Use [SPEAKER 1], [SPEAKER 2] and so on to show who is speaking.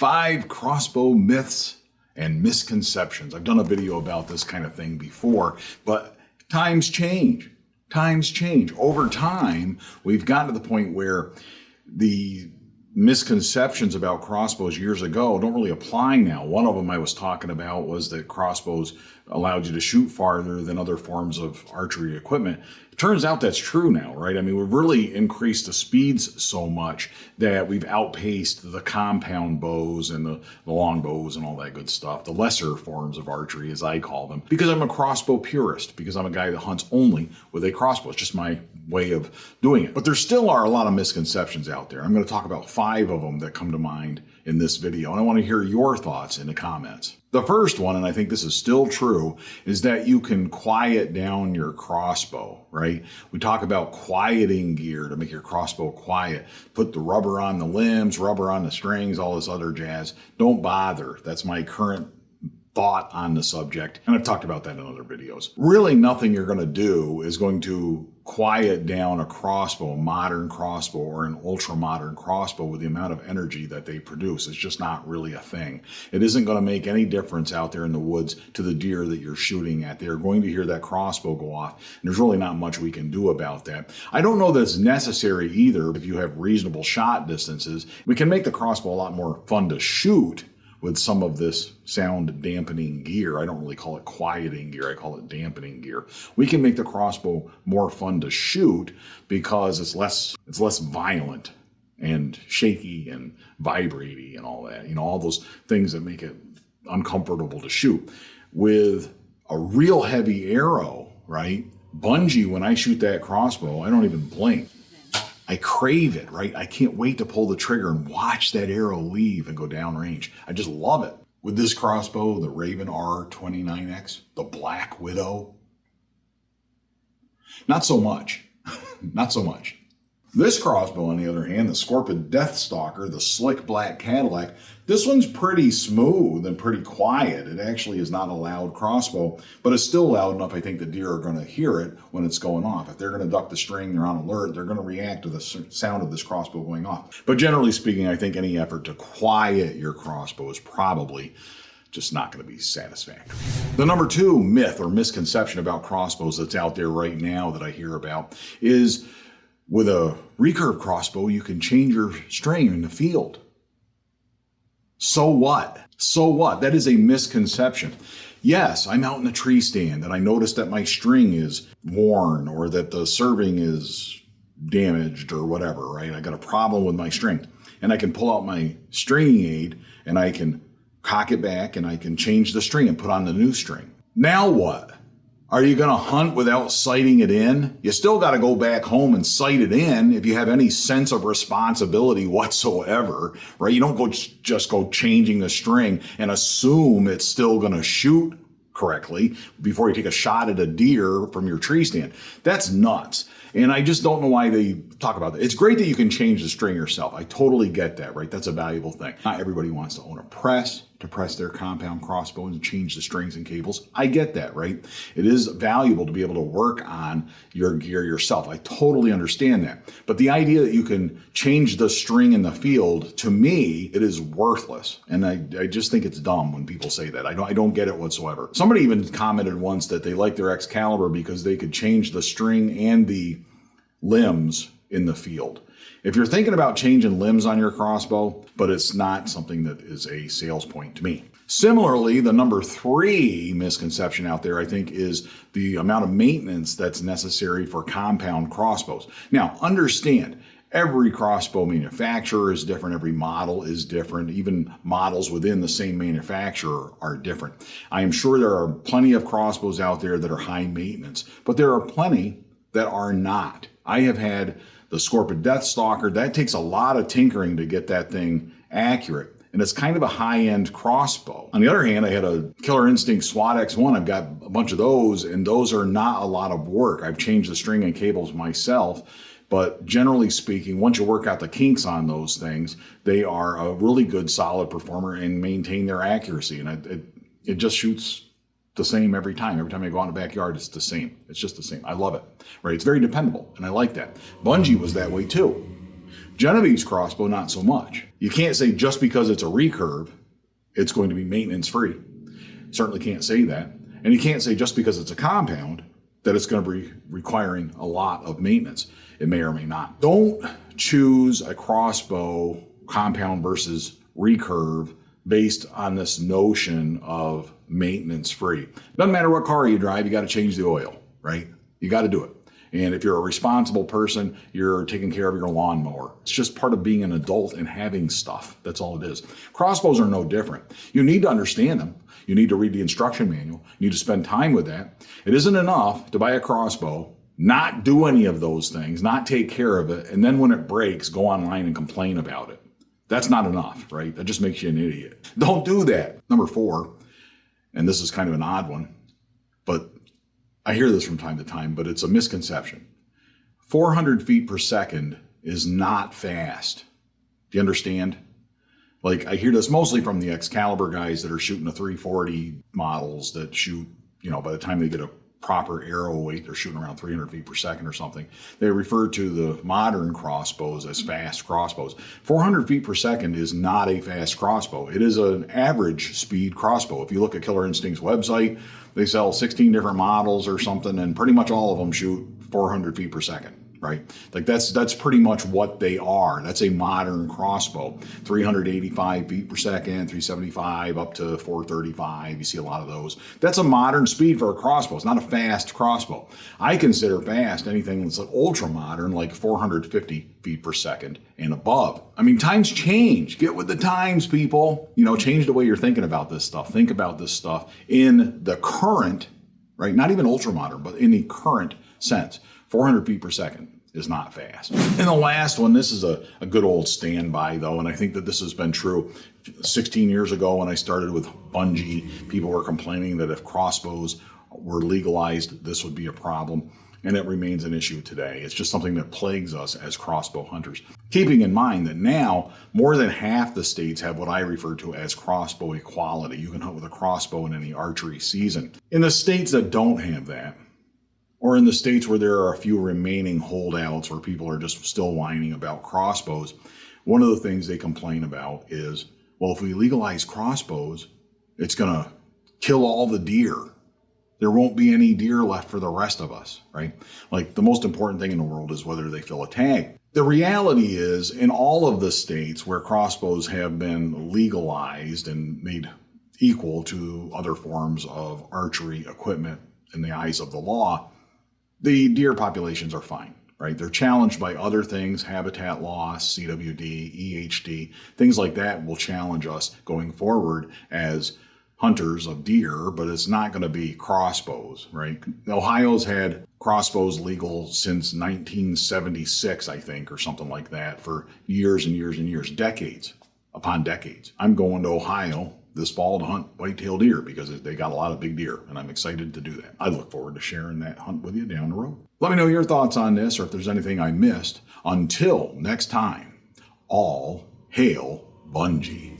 [SPEAKER 1] 5 crossbow myths and misconceptions. I've done a video about this kind of thing before, but times change. Times change. Over time, we've gotten to the point where the misconceptions about crossbows years ago don't really apply now. One of them I was talking about was that crossbows allowed you to shoot farther than other forms of archery equipment. It turns out that's true now, right? I mean, we've really increased the speeds so much that we've outpaced the compound bows and the long bows and all that good stuff, the lesser forms of archery, as I call them, because I'm a crossbow purist, because I'm a guy that hunts only with a crossbow. It's just my way of doing it. But there still are a lot of misconceptions out there. I'm going to talk about 5 of them that come to mind in this video, and I want to hear your thoughts in the comments. The first one, and I think this is still true, is that you can quiet down your crossbow, right? We talk about quieting gear to make your crossbow quiet. Put the rubber on the limbs, rubber on the strings, all this other jazz. Don't bother. That's my current thought on the subject, and I've talked about that in other videos. Really, nothing you're going to do is going to quiet down a crossbow, a modern crossbow or an ultra-modern crossbow with the amount of energy that they produce. It's just not really a thing. It isn't going to make any difference out there in the woods to the deer that you're shooting at. They're going to hear that crossbow go off, and there's really not much we can do about that. I don't know that it's necessary either if you have reasonable shot distances. We can make the crossbow a lot more fun to shoot with some of this sound dampening gear. I don't really call it quieting gear, I call it dampening gear. We can make the crossbow more fun to shoot because it's less violent and shaky and vibrating and all that. You know, all those things that make it uncomfortable to shoot. With a real heavy arrow, right? Bunjie, when I shoot that crossbow, I don't even blink. I crave it, right? I can't wait to pull the trigger and watch that arrow leave and go downrange. I just love it. With this crossbow, the Ravin R29X, the Black Widow, not so much. Not so much. This crossbow, on the other hand, the Scorpion Deathstalker, the Slick Black Cadillac, this one's pretty smooth and pretty quiet. It actually is not a loud crossbow, but it's still loud enough I think the deer are going to hear it when it's going off. If they're going to duck the string, they're on alert, they're going to react to the sound of this crossbow going off. But generally speaking, I think any effort to quiet your crossbow is probably just not going to be satisfactory. The number 2 myth or misconception about crossbows that's out there right now that I hear about is with a recurve crossbow, you can change your string in the field. So what? So what? That is a misconception. Yes, I'm out in the tree stand and I notice that my string is worn or that the serving is damaged or whatever, right? I got a problem with my string. And I can pull out my stringing aid and I can cock it back and I can change the string and put on the new string. Now what? Are you going to hunt without sighting it in? You still got to go back home and sight it in if you have any sense of responsibility whatsoever, right? You don't just go changing the string and assume it's still going to shoot correctly before you take a shot at a deer from your tree stand. That's nuts. And I just don't know why they talk about that. It's great that you can change the string yourself. I totally get that, right? That's a valuable thing. Not everybody wants to own a press to press their compound crossbow and change the strings and cables. I get that, right? It is valuable to be able to work on your gear yourself. I totally understand that. But the idea that you can change the string in the field, to me, it is worthless. And I just think it's dumb when people say that. I don't get it whatsoever. Somebody even commented once that they liked their Excalibur because they could change the string and the limbs in the field. If you're thinking about changing limbs on your crossbow, but it's not something that is a sales point to me. Similarly, the number 3 misconception out there, I think, is the amount of maintenance that's necessary for compound crossbows. Now, understand, every crossbow manufacturer is different. Every model is different. Even models within the same manufacturer are different. I am sure there are plenty of crossbows out there that are high maintenance, but there are plenty that are not. I have had the Scorpion Deathstalker. That takes a lot of tinkering to get that thing accurate. And it's kind of a high-end crossbow. On the other hand, I had a Killer Instinct SWAT X1. I've got a bunch of those, and those are not a lot of work. I've changed the string and cables myself, but generally speaking, once you work out the kinks on those things, they are a really good, solid performer and maintain their accuracy. And it just shoots the same every time. Every time I go out in the backyard, it's the same. It's just the same. I love it, right? It's very dependable, and I like that. Bunjie was that way too. Genevieve's crossbow, not so much. You can't say just because it's a recurve, it's going to be maintenance free. Certainly can't say that. And you can't say just because it's a compound that it's going to be requiring a lot of maintenance. It may or may not. Don't choose a crossbow compound versus recurve based on this notion of maintenance free. Doesn't matter what car you drive, you got to change the oil, right? You got to do it. And if you're a responsible person, you're taking care of your lawnmower. It's just part of being an adult and having stuff. That's all it is. Crossbows are no different. You need to understand them. You need to read the instruction manual. You need to spend time with that. It isn't enough to buy a crossbow, not do any of those things, not take care of it, and then when it breaks, go online and complain about it. That's not enough, right? That just makes you an idiot. Don't do that. Number 4, and this is kind of an odd one, but I hear this from time to time, but it's a misconception. 400 feet per second is not fast. Do you understand? Like, I hear this mostly from the Excalibur guys that are shooting the 340 models that shoot, by the time they get a proper arrow weight, they're shooting around 300 feet per second or something. They refer to the modern crossbows as fast crossbows. 400 feet per second is not a fast crossbow. It is an average speed crossbow. If you look at Killer Instinct's website, they sell 16 different models or something, and pretty much all of them shoot 400 feet per second, right? Like that's pretty much what they are. That's a modern crossbow. 385 feet per second, 375 up to 435. You see a lot of those. That's a modern speed for a crossbow. It's not a fast crossbow. I consider fast anything that's like ultra modern, like 450 feet per second and above. I mean, times change. Get with the times, people. Change the way you're thinking about this stuff. Think about this stuff in the current, right? Not even ultra modern, but in the current sense. 400 feet per second is not fast. And the last one, this is a good old standby though, and I think that this has been true. 16 years ago when I started with Bunjie, people were complaining that if crossbows were legalized, this would be a problem. And it remains an issue today. It's just something that plagues us as crossbow hunters. Keeping in mind that now more than half the states have what I refer to as crossbow equality. You can hunt with a crossbow in any archery season. In the states that don't have that, or in the states where there are a few remaining holdouts where people are just still whining about crossbows, one of the things they complain about is, well, if we legalize crossbows, it's going to kill all the deer. There won't be any deer left for the rest of us, right? Like, the most important thing in the world is whether they fill a tag. The reality is, in all of the states where crossbows have been legalized and made equal to other forms of archery equipment in the eyes of the law, the deer populations are fine, right? They're challenged by other things, habitat loss, CWD, EHD, things like that will challenge us going forward as hunters of deer, but it's not going to be crossbows, right? Ohio's had crossbows legal since 1976, I think, or something like that, for years and years and years, decades upon decades. I'm going to Ohio this fall to hunt white-tailed deer because they got a lot of big deer, and I'm excited to do that. I look forward to sharing that hunt with you down the road. Let me know your thoughts on this, or if there's anything I missed. Until next time, all hail Bunjie.